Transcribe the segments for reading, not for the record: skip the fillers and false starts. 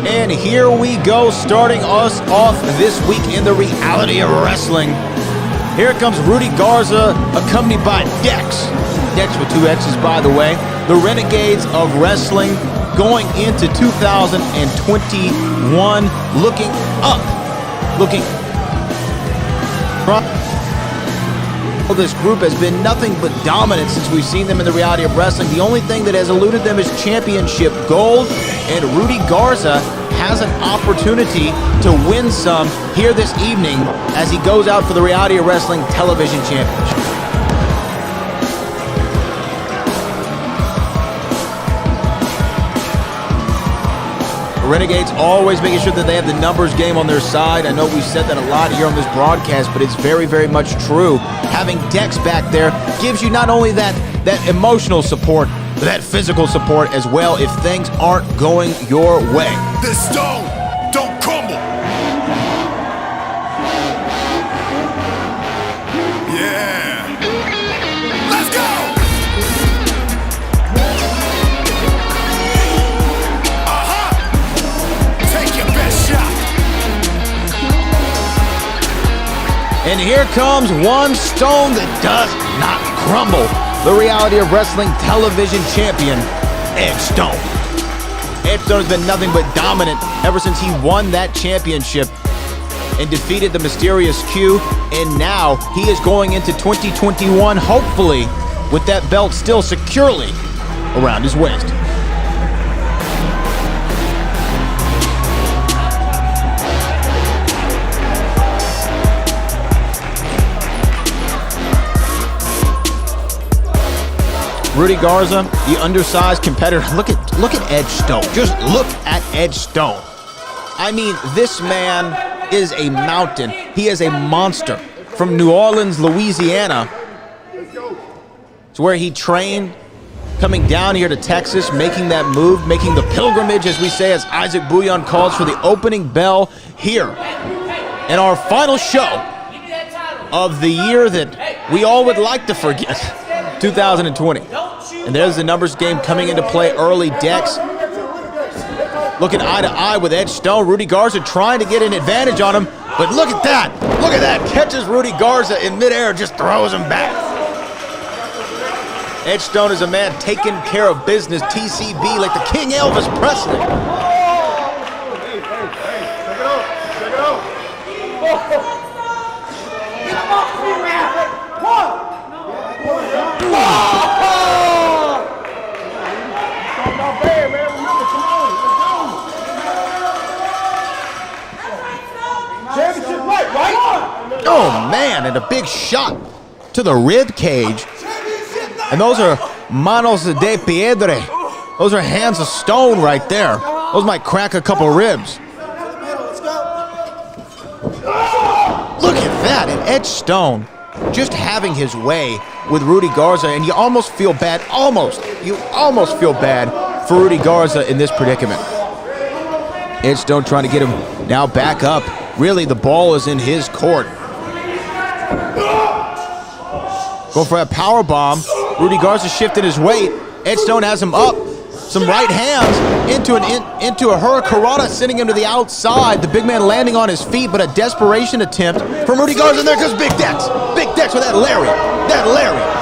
And here we go, starting us off this week in the reality of wrestling. Here comes Rudy Garza, accompanied by Dex. Dex with two X's, by the way. The Renegades of Wrestling going into 2021, looking up. This group has been nothing but dominant since we've seen them in the reality of wrestling. The only thing that has eluded them is championship gold, and Rudy Garza has an opportunity to win some here this evening as he goes out for the reality of wrestling television championship. Renegades always making sure that they have the numbers game on their side. I know we've said that a lot here on this broadcast, but it's very, very much true. Having Dex back there gives you not only that emotional support, but that physical support as well if things aren't going your way. The stone don't crumble. Yeah. Let's go. And here comes one stone that does not crumble. The reality of wrestling television champion, Edge Stone. Edge Stone has been nothing but dominant ever since he won that championship and defeated the mysterious Q. And now he is going into 2021, hopefully, with that belt still securely around his waist. Rudy Garza, the undersized competitor. Look at Edge Stone. Just look at Edge Stone. I mean, this man is a mountain. He is a monster. From New Orleans, Louisiana, it's where he trained, coming down here to Texas, making that move, making the pilgrimage, as we say, as Isaac Bouillon calls for the opening bell here in our final show of the year that we all would like to forget, 2020. And there's the numbers game coming into play early. Dex looking eye to eye with Edge Stone. Rudy Garza trying to get an advantage on him, but look at that. Look at that. Catches Rudy Garza in midair, just throws him back. Edge Stone is a man taking care of business, TCB, like the King Elvis Presley. Oh man, and a big shot to the rib cage. And those are manos de piedra. Those are hands of stone right there. Those might crack a couple ribs. Look at that, and Edge Stone just having his way with Rudy Garza, and you almost feel bad, you almost feel bad for Rudy Garza in this predicament. Edge Stone trying to get him now back up. Really, the ball is in his court. Go for a power bomb. Rudy Garza shifted his weight. Edge Stone has him up. Some right hands into a hurricanrana, sending him to the outside. The big man landing on his feet, but a desperation attempt from Rudy Garza. And there goes Big Dex. Big Dex with that lariat. That lariat.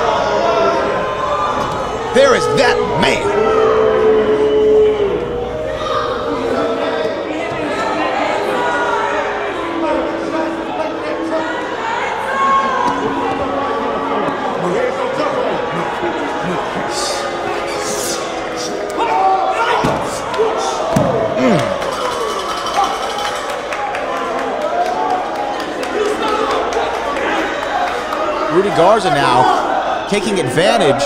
There is that man. Rudy Garza now taking advantage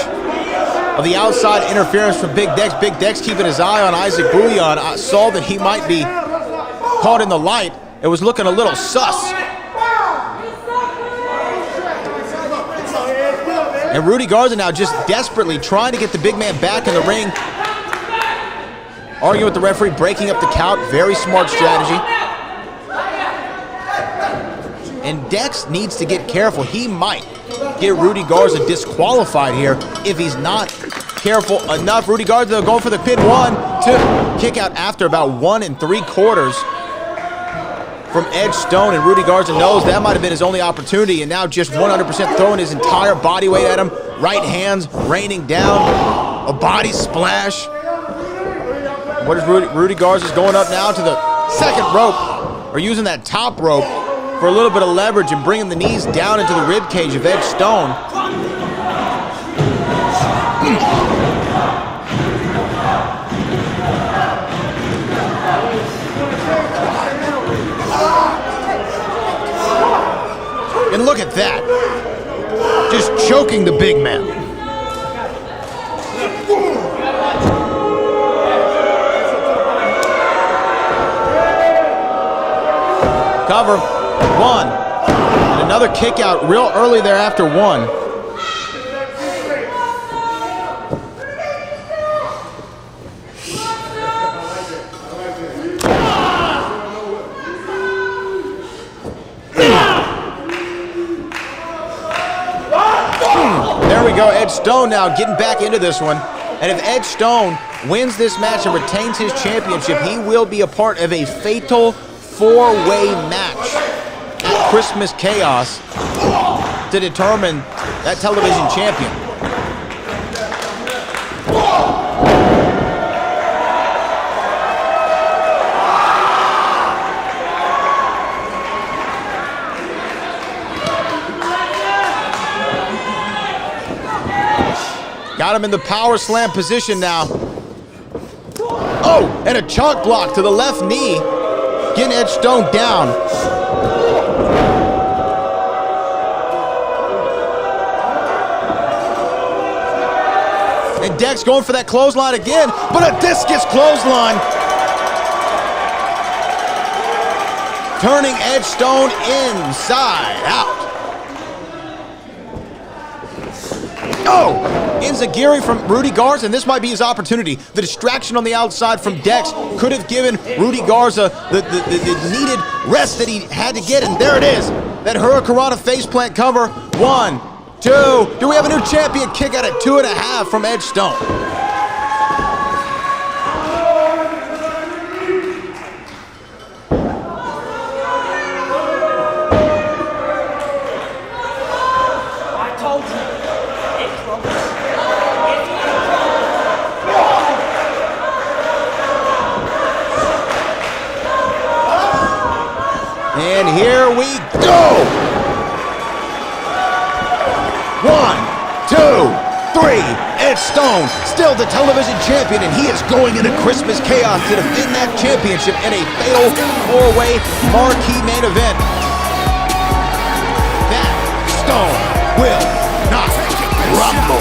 of the outside interference from Big Dex. Big Dex keeping his eye on Isaac Bouillon. I saw that he might be caught in the light. It was looking a little sus. And Rudy Garza now just desperately trying to get the big man back in the ring. Arguing with the referee, breaking up the count. Very smart strategy. And Dex needs to get careful. He might get Rudy Garza disqualified here if he's not careful enough. Rudy Garza going for the pin. 1, Kick out after about 1 3/4 from Edge Stone, and Rudy Garza knows that might have been his only opportunity, and now just 100% throwing his entire body weight at him. Right hands raining down, a body splash. What is Rudy Garza's going up now to the second rope, or using that top rope for a little bit of leverage and bringing the knees down into the rib cage of Edge Stone. And look at that. Just choking the big man. Cover. 1. And another kick out real early there after 1. There we go, Edge Stone now getting back into this one. And if Edge Stone wins this match and retains his championship, he will be a part of a fatal 4-way match at Christmas Chaos to determine that television champion. Got him in the power slam position now. Oh, and a chalk block to the left knee. Getting Edge Stone down. And Dex going for that clothesline again, but a discus clothesline. Turning Edge Stone inside out. Oh! Enziguri from Rudy Garza, and this might be his opportunity. The distraction on the outside from Dex could have given Rudy Garza the needed rest that he had to get, and there it is. That Hurricanrana faceplant cover. 1, 2. Do we have a new champion? Kick out at 2.5 from Edge Stone. And here we go! 1, 2, 3. Edge Stone, still the television champion, and he is going into Christmas Chaos to defend that championship in a fatal 4-way marquee main event. That Stone will not rumble.